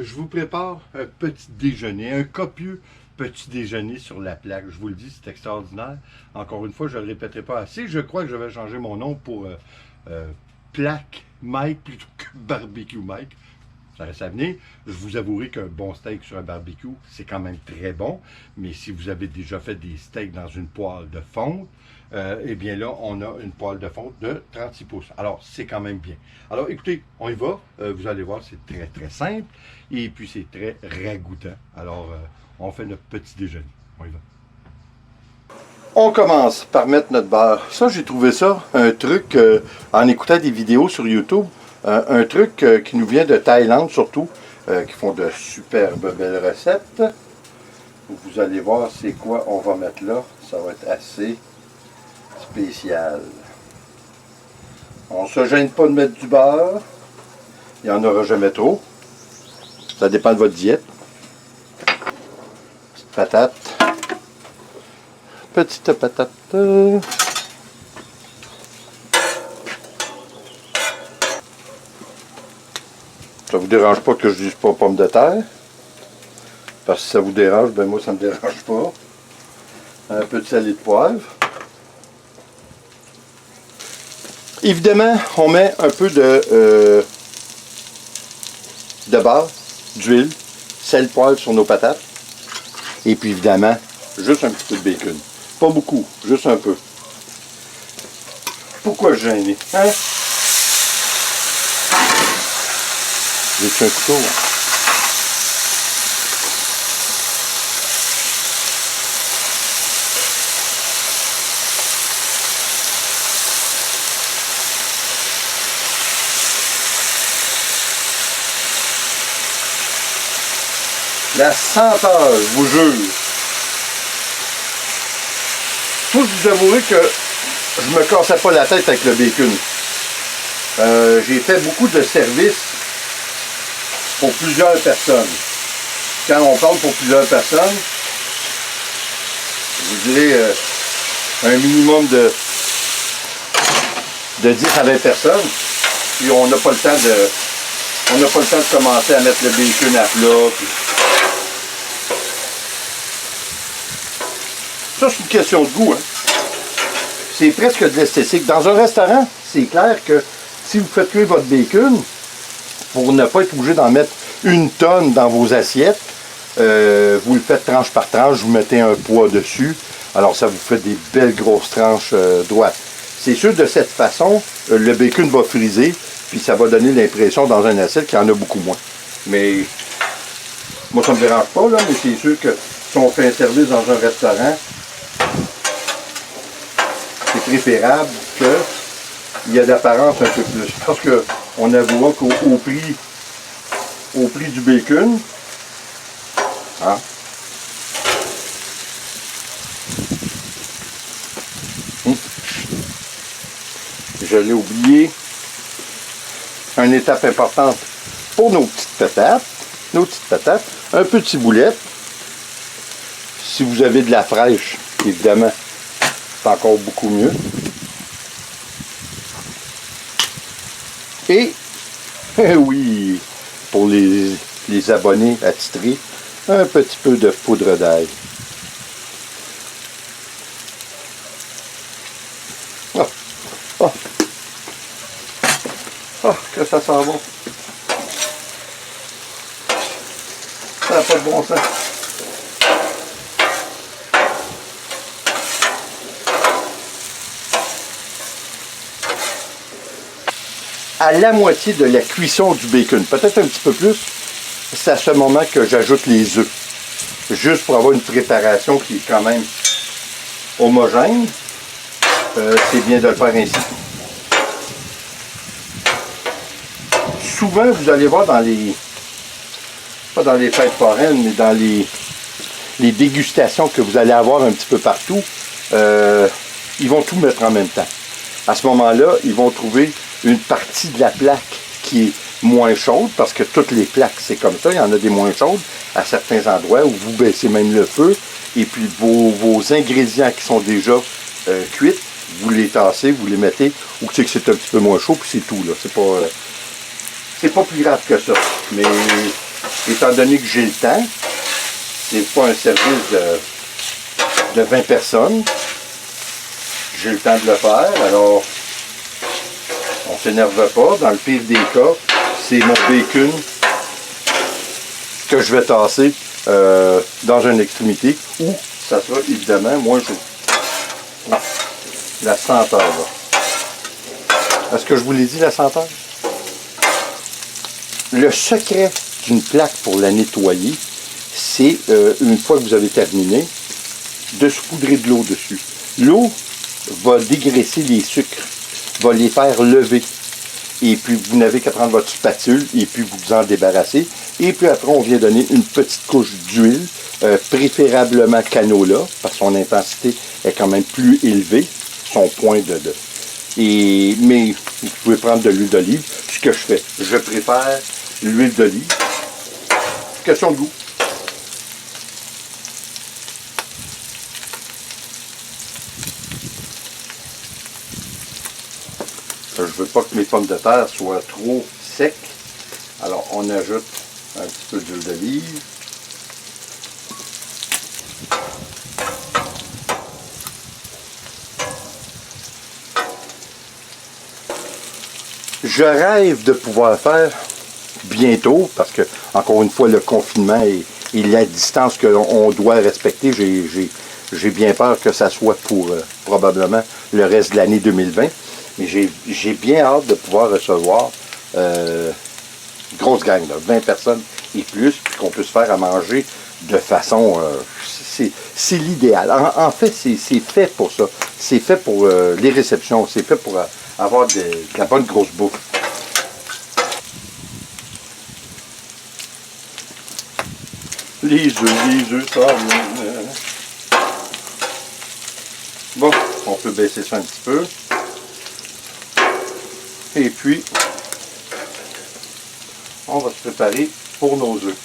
je vous prépare un petit déjeuner, un copieux petit déjeuner sur la plaque. Je vous le dis, c'est extraordinaire. Encore une fois, je ne le répéterai pas assez. Je crois que je vais changer mon nom pour Plaque Mike plutôt que Barbecue Mike. Ça reste à venir. Je vous avouerai qu'un bon steak sur un barbecue, c'est quand même très bon. Mais si vous avez déjà fait des steaks dans une poêle de fonte, eh bien là, on a une poêle de fonte de 36 pouces. Alors, c'est quand même bien. Alors, écoutez, on y va. Vous allez voir, c'est très, très simple. Et puis, c'est très ragoûtant. Alors, on fait notre petit déjeuner. On y va. On commence par mettre notre beurre. Ça, j'ai trouvé ça, un truc, en écoutant des vidéos sur YouTube, un truc qui nous vient de Thaïlande surtout, qui font de superbes belles recettes. Vous allez voir c'est quoi on va mettre là. Ça va être assez spécial. On ne se gêne pas de mettre du beurre. Il n'y en aura jamais trop. Ça dépend de votre diète. Petite patate. Petite patate. Ça vous dérange pas que je dise pas pommes de terre? Parce que si ça vous dérange, ben moi ça me dérange pas. Un peu de salé de poivre. Évidemment, on met un peu de beurre, d'huile, sel, poivre sur nos patates. Et puis évidemment, juste un petit peu de bacon. Pas beaucoup, juste un peu. Pourquoi je gêner? Hein? J'ai un couteau. La senteur, je vous jure. Faut vous avouer que je me cassais pas la tête avec le bacon. J'ai fait beaucoup de services pour plusieurs personnes. Quand on parle pour plusieurs personnes, je vous dirais un minimum de 10 à 20 personnes. Puis on n'a pas le temps de commencer à mettre le bacon à plat. Puis... Ça, c'est une question de goût. Hein? C'est presque de l'esthétique. Dans un restaurant, c'est clair que si vous faites cuire votre bacon, pour ne pas être obligé d'en mettre une tonne dans vos assiettes, vous le faites tranche par tranche, vous mettez un poids dessus. Alors, ça vous fait des belles grosses tranches droites. C'est sûr, de cette façon, le bacon va friser, puis ça va donner l'impression dans un assiette qu'il y en a beaucoup moins. Mais, moi, ça ne me dérange pas, là, mais c'est sûr que si on fait un service dans un restaurant, c'est préférable qu'il y ait d'apparence un peu plus. Parce qu'on avouera qu'au prix du bacon, hein, je l'ai oublié, une étape importante pour nos petites patates, un peu de ciboulette. Si vous avez de la fraîche, évidemment, c'est encore beaucoup mieux. Et, oui, pour les abonnés attitrés, un petit peu de poudre d'ail. Oh, oh, oh, que ça sent bon. Ça n'a pas de bon sens. À la moitié de la cuisson du bacon, peut-être un petit peu plus, c'est à ce moment que j'ajoute les œufs. Juste pour avoir une préparation qui est quand même homogène. C'est bien de le faire ainsi. Souvent, vous allez voir dans les... pas dans les fêtes foraines, mais dans les dégustations que vous allez avoir un petit peu partout, ils vont tout mettre en même temps. À ce moment-là, ils vont trouver une partie de la plaque qui est moins chaude, parce que toutes les plaques, c'est comme ça, il y en a des moins chaudes à certains endroits où vous baissez même le feu, et puis vos ingrédients qui sont déjà cuits, vous les tassez, vous les mettez, ou que c'est un petit peu moins chaud, puis c'est tout, là. C'est pas plus grave que ça. Mais étant donné que j'ai le temps, c'est pas un service de 20 personnes, j'ai le temps de le faire, alors on s'énerve pas. Dans le pire des cas, c'est mon bacon que je vais tasser dans une extrémité où ça sera évidemment moins chaud. La senteur là. Est-ce que je vous l'ai dit, la senteur? Le secret d'une plaque pour la nettoyer, c'est une fois que vous avez terminé, de saupoudrer de l'eau dessus. L'eau va dégraisser les sucres, va les faire lever. Et puis vous n'avez qu'à prendre votre spatule et puis vous en débarrasser. Et puis après, on vient donner une petite couche d'huile, préférablement canola, parce que son intensité est quand même plus élevée, son point mais vous pouvez prendre de l'huile d'olive. Ce que je fais, je préfère l'huile d'olive. Question de goût. Je ne veux pas que mes pommes de terre soient trop secs. Alors, on ajoute un petit peu d'huile d'olive. Je rêve de pouvoir faire bientôt, parce que, encore une fois, le confinement et la distance qu'on doit respecter, j'ai bien peur que ça soit pour probablement le reste de l'année 2020. Mais j'ai bien hâte de pouvoir recevoir grosse gang, là, 20 personnes et plus, puis qu'on peut se faire à manger de façon... c'est l'idéal. En fait, c'est fait pour ça. C'est fait pour les réceptions. C'est fait pour avoir de la bonne grosse bouffe. Les œufs, ça vient. Bon, on peut baisser ça un petit peu. Et puis, on va se préparer pour nos œufs.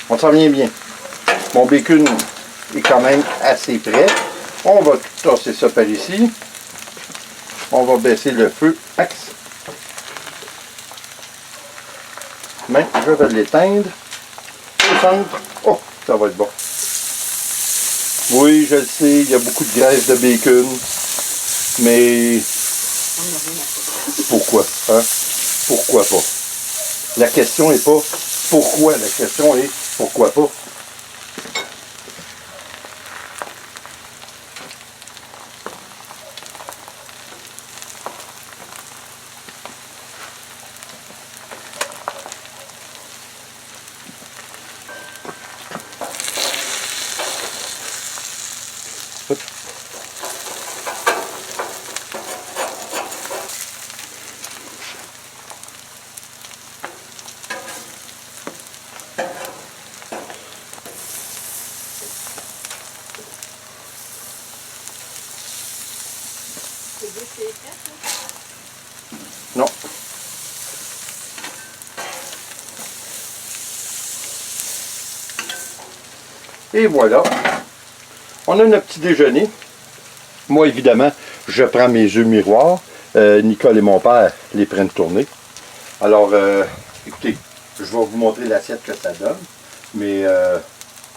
On s'en vient bien. Mon bacon est quand même assez prêt. On va tasser ça par ici. On va baisser le feu max. Mais je vais l'éteindre. Au centre. Oh, ça va être bon. Oui, je le sais, il y a beaucoup de graisse de bacon. Mais pourquoi? Hein? Pourquoi pas? La question n'est pas pourquoi, la question est pourquoi pas? Non. Et voilà. On a notre petit déjeuner. Moi, évidemment, je prends mes œufs miroirs. Nicole et mon père les prennent tourner. Alors, écoutez, je vais vous montrer l'assiette que ça donne. Mais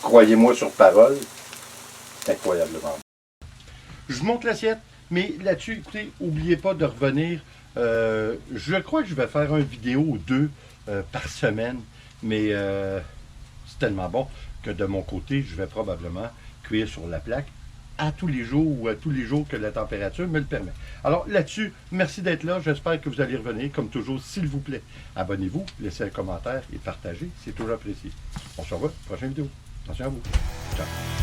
croyez-moi sur parole, incroyablement bon. Je vous montre l'assiette, mais là-dessus, écoutez, n'oubliez pas de revenir. Je crois que je vais faire une vidéo ou deux par semaine, mais c'est tellement bon que de mon côté, je vais probablement cuire sur la plaque à tous les jours ou à tous les jours que la température me le permet. Alors là-dessus, merci d'être là. J'espère que vous allez revenir. Comme toujours, s'il vous plaît, abonnez-vous, laissez un commentaire et partagez. C'est toujours apprécié. On se revoit, prochaine vidéo. Attention à vous. Ciao.